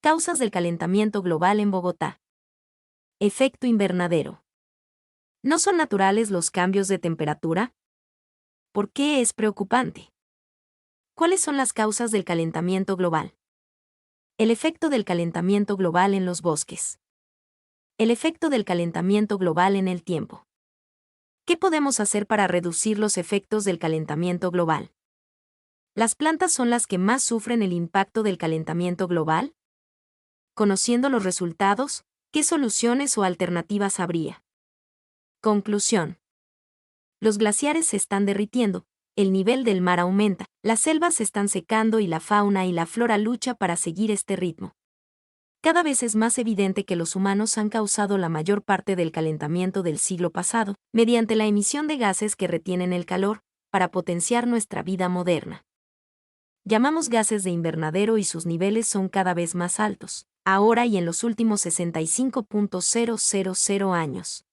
Causas del calentamiento global en Bogotá. Efecto invernadero. ¿No son naturales los cambios de temperatura? ¿Por qué es preocupante? ¿Cuáles son las causas del calentamiento global? El efecto del calentamiento global en los bosques. El efecto del calentamiento global en el tiempo. ¿Qué podemos hacer para reducir los efectos del calentamiento global? ¿Las plantas son las que más sufren el impacto del calentamiento global? Conociendo los resultados, ¿qué soluciones o alternativas habría? Conclusión. Los glaciares se están derritiendo, el nivel del mar aumenta, las selvas se están secando y la fauna y la flora lucha para seguir este ritmo. Cada vez es más evidente que los humanos han causado la mayor parte del calentamiento del siglo pasado, mediante la emisión de gases que retienen el calor, para potenciar nuestra vida moderna. Llamamos gases de invernadero y sus niveles son cada vez más altos, ahora y en los últimos 65.000 años.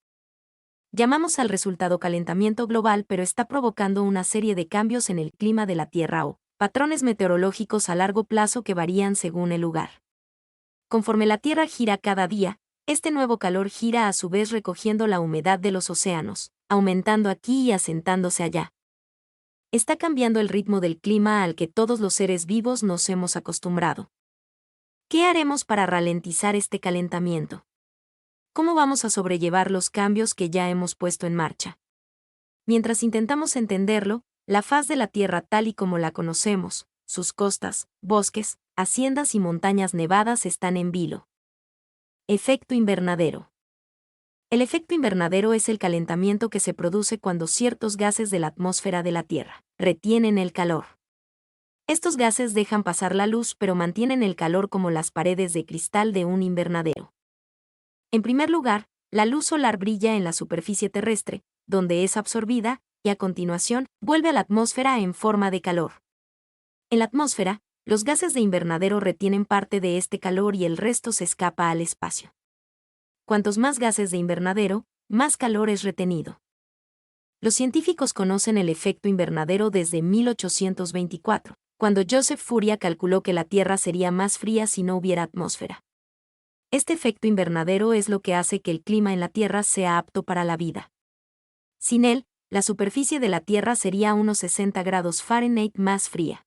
Llamamos al resultado calentamiento global, pero está provocando una serie de cambios en el clima de la Tierra o patrones meteorológicos a largo plazo que varían según el lugar. Conforme la Tierra gira cada día, este nuevo calor gira a su vez recogiendo la humedad de los océanos, aumentando aquí y asentándose allá. Está cambiando el ritmo del clima al que todos los seres vivos nos hemos acostumbrado. ¿Qué haremos para ralentizar este calentamiento? ¿Cómo vamos a sobrellevar los cambios que ya hemos puesto en marcha? Mientras intentamos entenderlo, la faz de la Tierra tal y como la conocemos, sus costas, bosques, haciendas y montañas nevadas están en vilo. Efecto invernadero. El efecto invernadero es el calentamiento que se produce cuando ciertos gases de la atmósfera de la Tierra retienen el calor. Estos gases dejan pasar la luz pero mantienen el calor como las paredes de cristal de un invernadero. En primer lugar, la luz solar brilla en la superficie terrestre, donde es absorbida, y a continuación, vuelve a la atmósfera en forma de calor. En la atmósfera, los gases de invernadero retienen parte de este calor y el resto se escapa al espacio. Cuantos más gases de invernadero, más calor es retenido. Los científicos conocen el efecto invernadero desde 1824, cuando Joseph Fourier calculó que la Tierra sería más fría si no hubiera atmósfera. Este efecto invernadero es lo que hace que el clima en la Tierra sea apto para la vida. Sin él, la superficie de la Tierra sería unos 60 grados Fahrenheit más fría.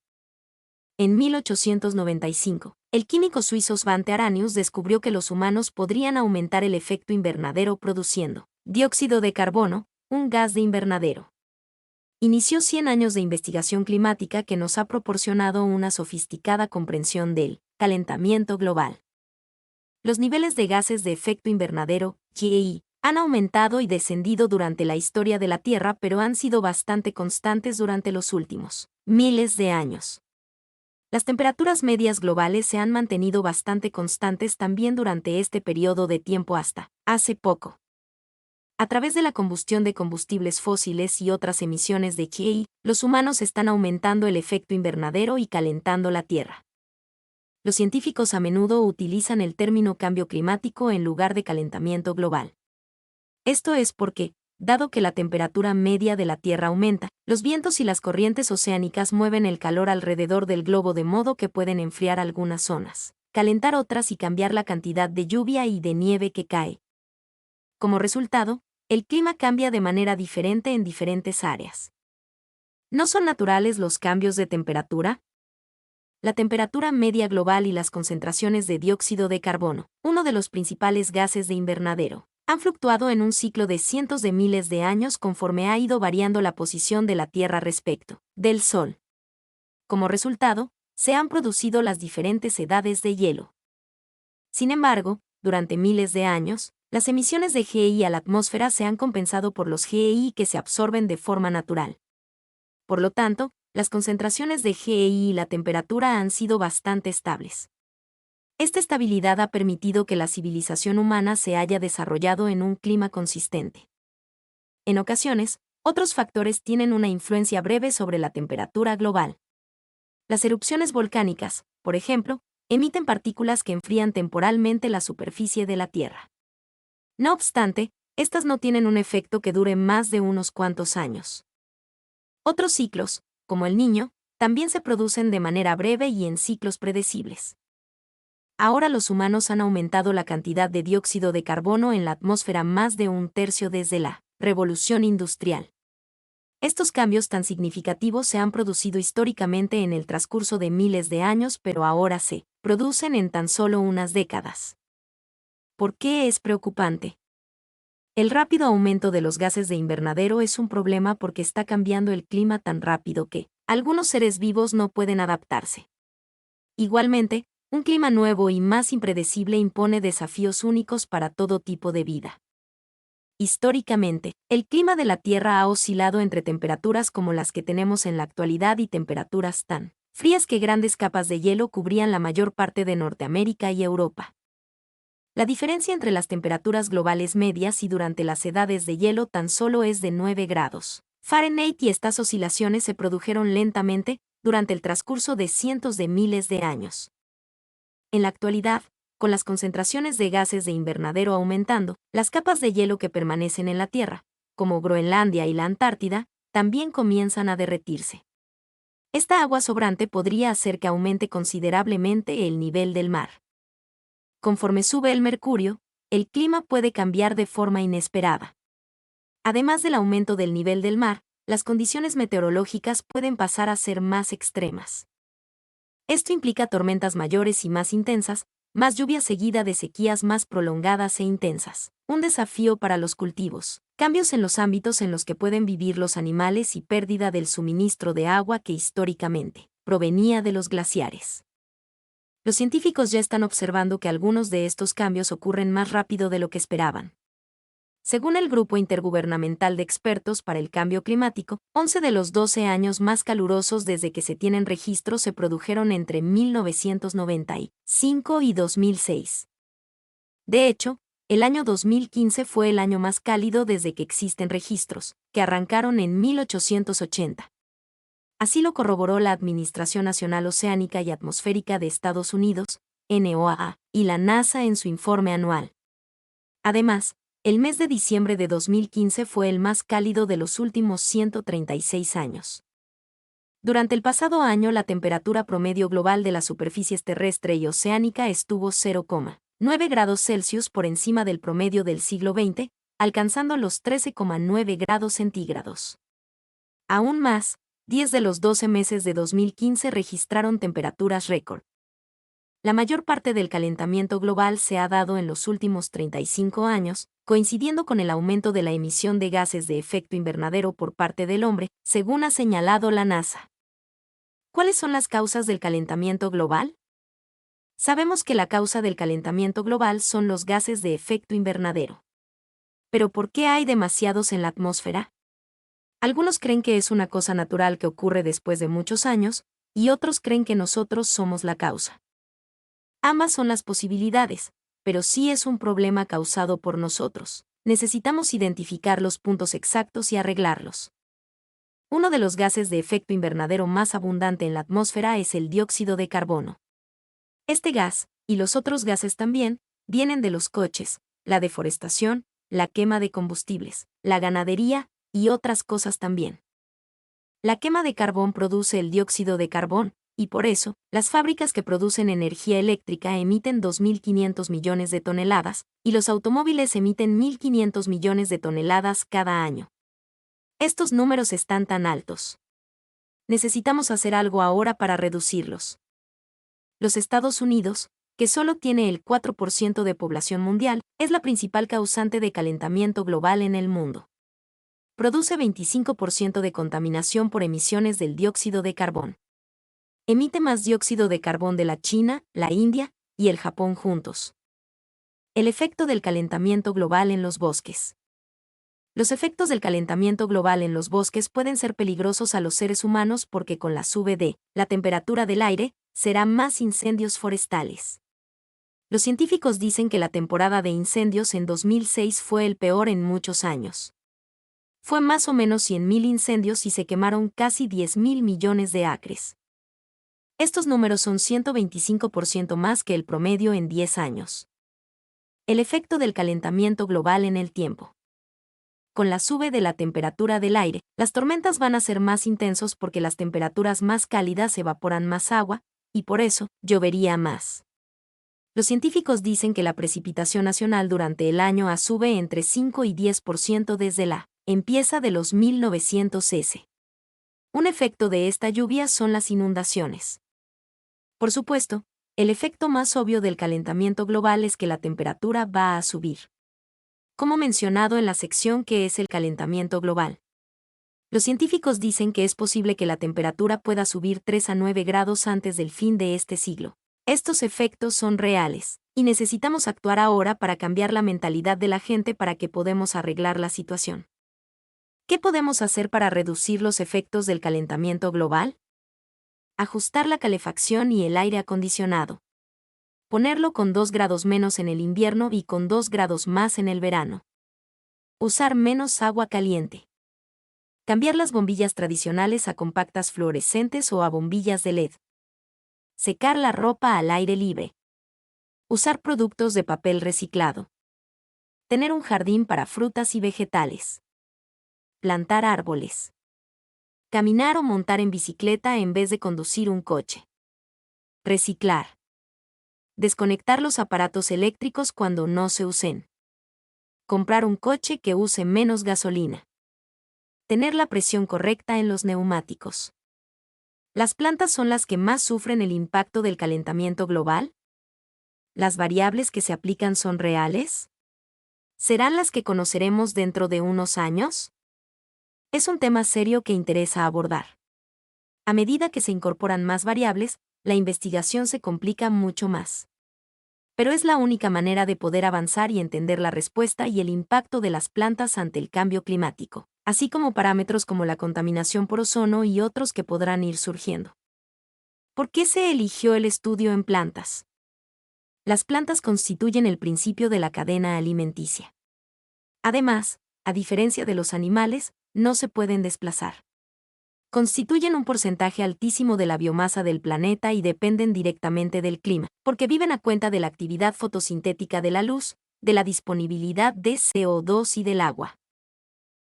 En 1895, el químico suizo Svante Arrhenius descubrió que los humanos podrían aumentar el efecto invernadero produciendo dióxido de carbono, un gas de invernadero. Inició 100 años de investigación climática que nos ha proporcionado una sofisticada comprensión del calentamiento global. Los niveles de gases de efecto invernadero, GEI, han aumentado y descendido durante la historia de la Tierra, pero han sido bastante constantes durante los últimos miles de años. Las temperaturas medias globales se han mantenido bastante constantes también durante este periodo de tiempo hasta hace poco. A través de la combustión de combustibles fósiles y otras emisiones de GEI, los humanos están aumentando el efecto invernadero y calentando la Tierra. Los científicos a menudo utilizan el término cambio climático en lugar de calentamiento global. Esto es porque, dado que la temperatura media de la Tierra aumenta, los vientos y las corrientes oceánicas mueven el calor alrededor del globo de modo que pueden enfriar algunas zonas, calentar otras y cambiar la cantidad de lluvia y de nieve que cae. Como resultado, el clima cambia de manera diferente en diferentes áreas. ¿No son naturales los cambios de temperatura? La temperatura media global y las concentraciones de dióxido de carbono, uno de los principales gases de invernadero, han fluctuado en un ciclo de cientos de miles de años conforme ha ido variando la posición de la Tierra respecto del Sol. Como resultado, se han producido las diferentes edades de hielo. Sin embargo, durante miles de años, las emisiones de GEI a la atmósfera se han compensado por los GEI que se absorben de forma natural. Por lo tanto, las concentraciones de GEI y la temperatura han sido bastante estables. Esta estabilidad ha permitido que la civilización humana se haya desarrollado en un clima consistente. En ocasiones, otros factores tienen una influencia breve sobre la temperatura global. Las erupciones volcánicas, por ejemplo, emiten partículas que enfrían temporalmente la superficie de la Tierra. No obstante, estas no tienen un efecto que dure más de unos cuantos años. Otros ciclos, como el Niño, también se producen de manera breve y en ciclos predecibles. Ahora los humanos han aumentado la cantidad de dióxido de carbono en la atmósfera más de un tercio desde la revolución industrial. Estos cambios tan significativos se han producido históricamente en el transcurso de miles de años, pero ahora se producen en tan solo unas décadas. ¿Por qué es preocupante? El rápido aumento de los gases de invernadero es un problema porque está cambiando el clima tan rápido que algunos seres vivos no pueden adaptarse. Igualmente, un clima nuevo y más impredecible impone desafíos únicos para todo tipo de vida. Históricamente, el clima de la Tierra ha oscilado entre temperaturas como las que tenemos en la actualidad y temperaturas tan frías que grandes capas de hielo cubrían la mayor parte de Norteamérica y Europa. La diferencia entre las temperaturas globales medias y durante las edades de hielo tan solo es de 9 grados Fahrenheit y estas oscilaciones se produjeron lentamente durante el transcurso de cientos de miles de años. En la actualidad, con las concentraciones de gases de invernadero aumentando, las capas de hielo que permanecen en la Tierra, como Groenlandia y la Antártida, también comienzan a derretirse. Esta agua sobrante podría hacer que aumente considerablemente el nivel del mar. Conforme sube el mercurio, el clima puede cambiar de forma inesperada. Además del aumento del nivel del mar, las condiciones meteorológicas pueden pasar a ser más extremas. Esto implica tormentas mayores y más intensas, más lluvia seguida de sequías más prolongadas e intensas, un desafío para los cultivos, cambios en los ámbitos en los que pueden vivir los animales y pérdida del suministro de agua que históricamente provenía de los glaciares. Los científicos ya están observando que algunos de estos cambios ocurren más rápido de lo que esperaban. Según el Grupo Intergubernamental de Expertos para el Cambio Climático, 11 de los 12 años más calurosos desde que se tienen registros se produjeron entre 1995 y 2006. De hecho, el año 2015 fue el año más cálido desde que existen registros, que arrancaron en 1880. Así lo corroboró la Administración Nacional Oceánica y Atmosférica de Estados Unidos, NOAA, y la NASA en su informe anual. Además, el mes de diciembre de 2015 fue el más cálido de los últimos 136 años. Durante el pasado año la temperatura promedio global de las superficies terrestre y oceánica estuvo 0,9 grados Celsius por encima del promedio del siglo XX, alcanzando los 13,9 grados centígrados. Aún más, 10 de los 12 meses de 2015 registraron temperaturas récord. La mayor parte del calentamiento global se ha dado en los últimos 35 años, coincidiendo con el aumento de la emisión de gases de efecto invernadero por parte del hombre, según ha señalado la NASA. ¿Cuáles son las causas del calentamiento global? Sabemos que la causa del calentamiento global son los gases de efecto invernadero. ¿Pero por qué hay demasiados en la atmósfera? Algunos creen que es una cosa natural que ocurre después de muchos años, y otros creen que nosotros somos la causa. Ambas son las posibilidades, pero sí es un problema causado por nosotros. Necesitamos identificar los puntos exactos y arreglarlos. Uno de los gases de efecto invernadero más abundante en la atmósfera es el dióxido de carbono. Este gas, y los otros gases también, vienen de los coches, la deforestación, la quema de combustibles, la ganadería, y otras cosas también. La quema de carbón produce el dióxido de carbón, y por eso, las fábricas que producen energía eléctrica emiten 2.500 millones de toneladas, y los automóviles emiten 1.500 millones de toneladas cada año. Estos números están tan altos. Necesitamos hacer algo ahora para reducirlos. Los Estados Unidos, que solo tiene el 4% de población mundial, es la principal causante de calentamiento global en el mundo. Produce 25% de contaminación por emisiones del dióxido de carbón. Emite más dióxido de carbón de la China, la India y el Japón juntos. El efecto del calentamiento global en los bosques. Los efectos del calentamiento global en los bosques pueden ser peligrosos a los seres humanos porque con la sube de la temperatura del aire, será más incendios forestales. Los científicos dicen que la temporada de incendios en 2006 fue el peor en muchos años. Fue más o menos 100.000 incendios y se quemaron casi 10.000 millones de acres. Estos números son 125% más que el promedio en 10 años. El efecto del calentamiento global en el tiempo. Con la sube de la temperatura del aire, las tormentas van a ser más intensos porque las temperaturas más cálidas evaporan más agua, y por eso, llovería más. Los científicos dicen que la precipitación nacional durante el año sube entre 5 y 10% desde la empieza de los 1900 s. Un efecto de esta lluvia son las inundaciones. Por supuesto, el efecto más obvio del calentamiento global es que la temperatura va a subir. Como mencionado en la sección que es el calentamiento global. Los científicos dicen que es posible que la temperatura pueda subir 3 a 9 grados antes del fin de este siglo. Estos efectos son reales, y necesitamos actuar ahora para cambiar la mentalidad de la gente para que podamos arreglar la situación. ¿Qué podemos hacer para reducir los efectos del calentamiento global? Ajustar la calefacción y el aire acondicionado. Ponerlo con 2 grados menos en el invierno y con 2 grados más en el verano. Usar menos agua caliente. Cambiar las bombillas tradicionales a compactas fluorescentes o a bombillas de LED. Secar la ropa al aire libre. Usar productos de papel reciclado. Tener un jardín para frutas y vegetales. Plantar árboles. Caminar o montar en bicicleta en vez de conducir un coche. Reciclar. Desconectar los aparatos eléctricos cuando no se usen. Comprar un coche que use menos gasolina. Tener la presión correcta en los neumáticos. ¿Las plantas son las que más sufren el impacto del calentamiento global? ¿Las variables que se aplican son reales? ¿Serán las que conoceremos dentro de unos años? Es un tema serio que interesa abordar. A medida que se incorporan más variables, la investigación se complica mucho más. Pero es la única manera de poder avanzar y entender la respuesta y el impacto de las plantas ante el cambio climático, así como parámetros como la contaminación por ozono y otros que podrán ir surgiendo. ¿Por qué se eligió el estudio en plantas? Las plantas constituyen el principio de la cadena alimenticia. Además, a diferencia de los animales, no se pueden desplazar. Constituyen un porcentaje altísimo de la biomasa del planeta y dependen directamente del clima, porque viven a cuenta de la actividad fotosintética de la luz, de la disponibilidad de CO2 y del agua.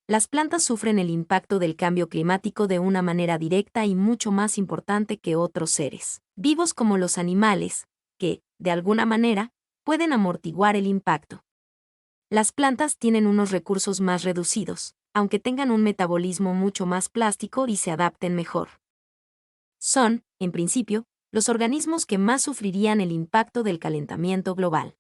Las plantas sufren el impacto del cambio climático de una manera directa y mucho más importante que otros seres vivos como los animales, que, de alguna manera, pueden amortiguar el impacto. Las plantas tienen unos recursos más reducidos, aunque tengan un metabolismo mucho más plástico y se adapten mejor. Son, en principio, los organismos que más sufrirían el impacto del calentamiento global.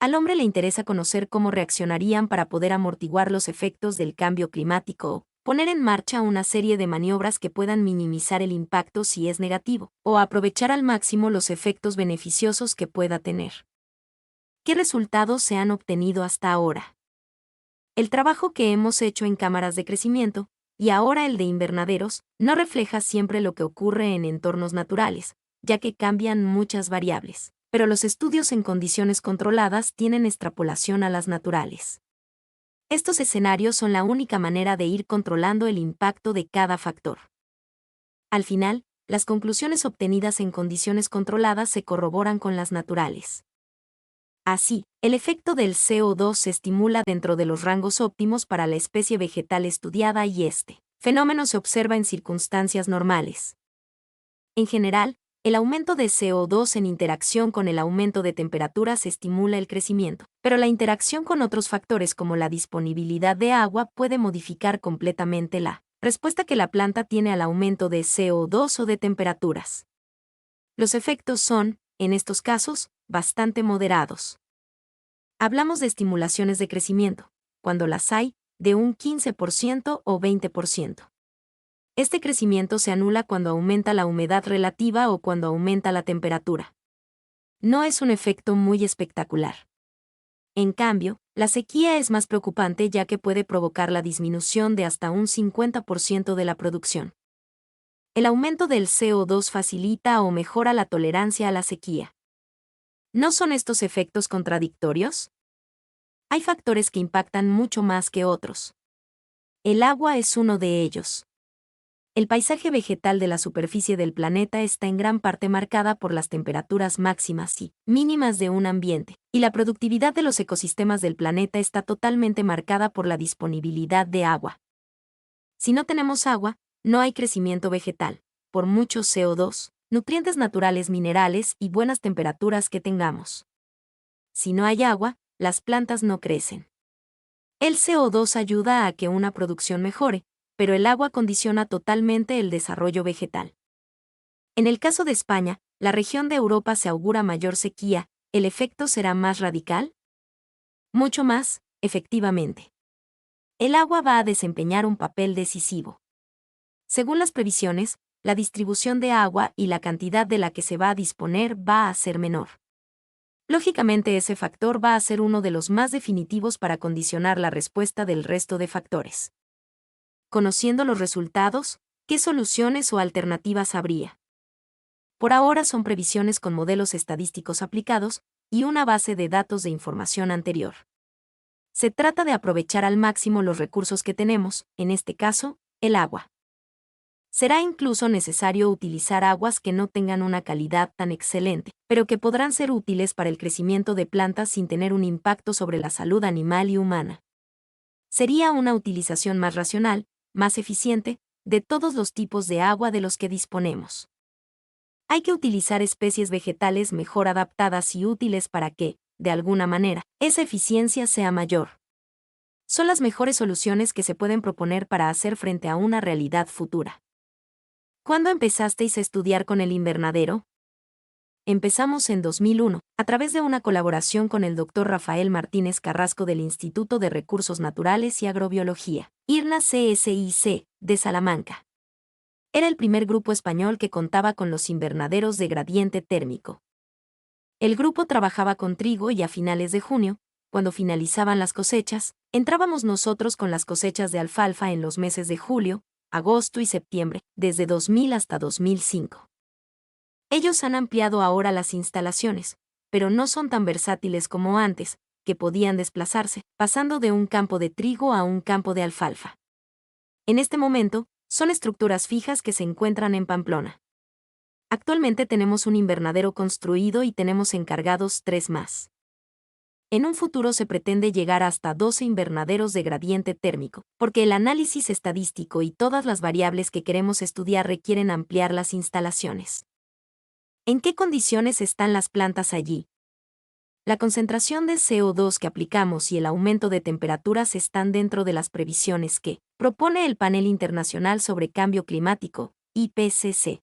Al hombre le interesa conocer cómo reaccionarían para poder amortiguar los efectos del cambio climático o poner en marcha una serie de maniobras que puedan minimizar el impacto si es negativo, o aprovechar al máximo los efectos beneficiosos que pueda tener. ¿Qué resultados se han obtenido hasta ahora? El trabajo que hemos hecho en cámaras de crecimiento, y ahora el de invernaderos, no refleja siempre lo que ocurre en entornos naturales, ya que cambian muchas variables, pero los estudios en condiciones controladas tienen extrapolación a las naturales. Estos escenarios son la única manera de ir controlando el impacto de cada factor. Al final, las conclusiones obtenidas en condiciones controladas se corroboran con las naturales. Así, el efecto del CO2 se estimula dentro de los rangos óptimos para la especie vegetal estudiada y este fenómeno se observa en circunstancias normales. En general, el aumento de CO2 en interacción con el aumento de temperaturas estimula el crecimiento, pero la interacción con otros factores como la disponibilidad de agua puede modificar completamente la respuesta que la planta tiene al aumento de CO2 o de temperaturas. Los efectos son, en estos casos, bastante moderados. Hablamos de estimulaciones de crecimiento, cuando las hay, de un 15% o 20%. Este crecimiento se anula cuando aumenta la humedad relativa o cuando aumenta la temperatura. No es un efecto muy espectacular. En cambio, la sequía es más preocupante ya que puede provocar la disminución de hasta un 50% de la producción. El aumento del CO2 facilita o mejora la tolerancia a la sequía. ¿No son estos efectos contradictorios? Hay factores que impactan mucho más que otros. El agua es uno de ellos. El paisaje vegetal de la superficie del planeta está en gran parte marcada por las temperaturas máximas y mínimas de un ambiente, y la productividad de los ecosistemas del planeta está totalmente marcada por la disponibilidad de agua. Si no tenemos agua, no hay crecimiento vegetal, por mucho CO2, nutrientes naturales, minerales y buenas temperaturas que tengamos. Si no hay agua, las plantas no crecen. El CO2 ayuda a que una producción mejore, pero el agua condiciona totalmente el desarrollo vegetal. En el caso de España, la región de Europa se augura mayor sequía, ¿el efecto será más radical? Mucho más, efectivamente. El agua va a desempeñar un papel decisivo. Según las previsiones, la distribución de agua y la cantidad de la que se va a disponer va a ser menor. Lógicamente, ese factor va a ser uno de los más definitivos para condicionar la respuesta del resto de factores. Conociendo los resultados, ¿qué soluciones o alternativas habría? Por ahora son previsiones con modelos estadísticos aplicados y una base de datos de información anterior. Se trata de aprovechar al máximo los recursos que tenemos, en este caso, el agua. Será incluso necesario utilizar aguas que no tengan una calidad tan excelente, pero que podrán ser útiles para el crecimiento de plantas sin tener un impacto sobre la salud animal y humana. Sería una utilización más racional, más eficiente, de todos los tipos de agua de los que disponemos. Hay que utilizar especies vegetales mejor adaptadas y útiles para que, de alguna manera, esa eficiencia sea mayor. Son las mejores soluciones que se pueden proponer para hacer frente a una realidad futura. ¿Cuándo empezasteis a estudiar con el invernadero? Empezamos en 2001, a través de una colaboración con el Dr. Rafael Martínez Carrasco del Instituto de Recursos Naturales y Agrobiología, IRNA CSIC, de Salamanca. Era el primer grupo español que contaba con los invernaderos de gradiente térmico. El grupo trabajaba con trigo y a finales de junio, cuando finalizaban las cosechas, entrábamos nosotros con las cosechas de alfalfa en los meses de julio, agosto y septiembre, desde 2000 hasta 2005. Ellos han ampliado ahora las instalaciones, pero no son tan versátiles como antes, que podían desplazarse, pasando de un campo de trigo a un campo de alfalfa. En este momento, son estructuras fijas que se encuentran en Pamplona. Actualmente tenemos un invernadero construido y tenemos encargados 3 más. En un futuro se pretende llegar hasta 12 invernaderos de gradiente térmico, porque el análisis estadístico y todas las variables que queremos estudiar requieren ampliar las instalaciones. ¿En qué condiciones están las plantas allí? La concentración de CO2 que aplicamos y el aumento de temperaturas están dentro de las previsiones que propone el Panel Internacional sobre Cambio Climático, IPCC.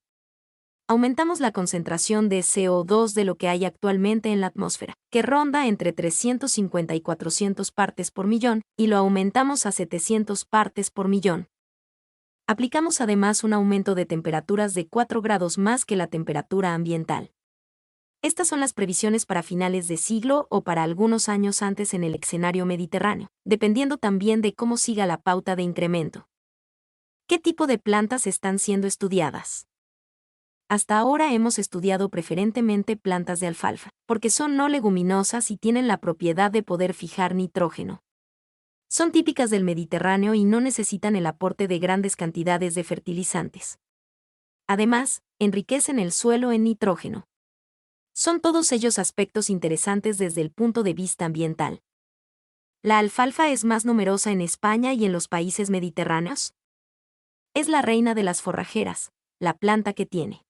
Aumentamos la concentración de CO2 de lo que hay actualmente en la atmósfera, que ronda entre 350 y 400 partes por millón, y lo aumentamos a 700 partes por millón. Aplicamos además un aumento de temperaturas de 4 grados más que la temperatura ambiental. Estas son las previsiones para finales de siglo o para algunos años antes en el escenario mediterráneo, dependiendo también de cómo siga la pauta de incremento. ¿Qué tipo de plantas están siendo estudiadas? Hasta ahora hemos estudiado preferentemente plantas de alfalfa, porque son no leguminosas y tienen la propiedad de poder fijar nitrógeno. Son típicas del Mediterráneo y no necesitan el aporte de grandes cantidades de fertilizantes. Además, enriquecen el suelo en nitrógeno. Son todos ellos aspectos interesantes desde el punto de vista ambiental. ¿La alfalfa es más numerosa en España y en los países mediterráneos? Es la reina de las forrajeras, la planta que tiene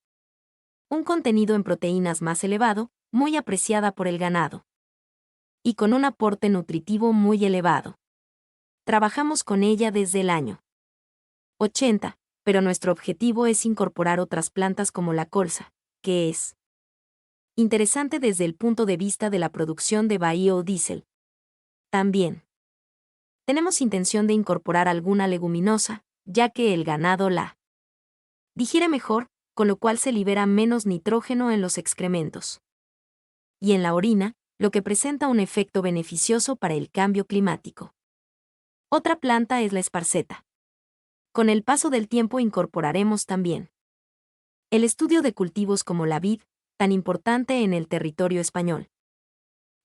un contenido en proteínas más elevado, muy apreciada por el ganado. Y con un aporte nutritivo muy elevado. Trabajamos con ella desde el año 80, pero nuestro objetivo es incorporar otras plantas como la colza, que es interesante desde el punto de vista de la producción de biodiesel. También tenemos intención de incorporar alguna leguminosa, ya que el ganado la digiere mejor, con lo cual se libera menos nitrógeno en los excrementos y en la orina, lo que presenta un efecto beneficioso para el cambio climático. Otra planta es la esparceta. Con el paso del tiempo incorporaremos también el estudio de cultivos como la vid, tan importante en el territorio español.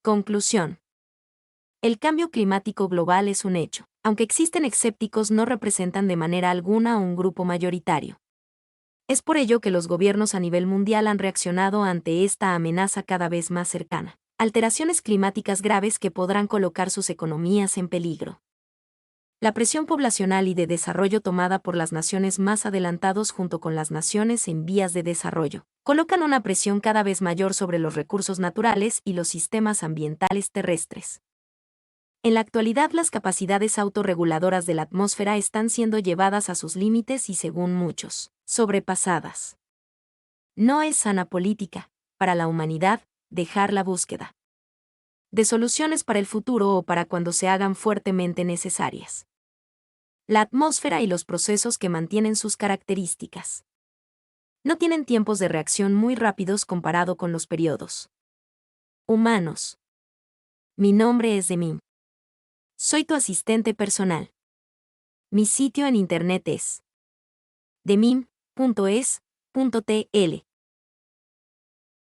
Conclusión. El cambio climático global es un hecho, aunque existen escépticos, no representan de manera alguna un grupo mayoritario. Es por ello que los gobiernos a nivel mundial han reaccionado ante esta amenaza cada vez más cercana. Alteraciones climáticas graves que podrán colocar sus economías en peligro. La presión poblacional y de desarrollo tomada por las naciones más adelantados junto con las naciones en vías de desarrollo colocan una presión cada vez mayor sobre los recursos naturales y los sistemas ambientales terrestres. En la actualidad, las capacidades autorreguladoras de la atmósfera están siendo llevadas a sus límites y, según muchos, sobrepasadas. No es sana política, para la humanidad, dejar la búsqueda de soluciones para el futuro o para cuando se hagan fuertemente necesarias. La atmósfera y los procesos que mantienen sus características no tienen tiempos de reacción muy rápidos comparado con los periodos humanos. Mi nombre es Demim. Soy tu asistente personal. Mi sitio en internet es demim.es.tl.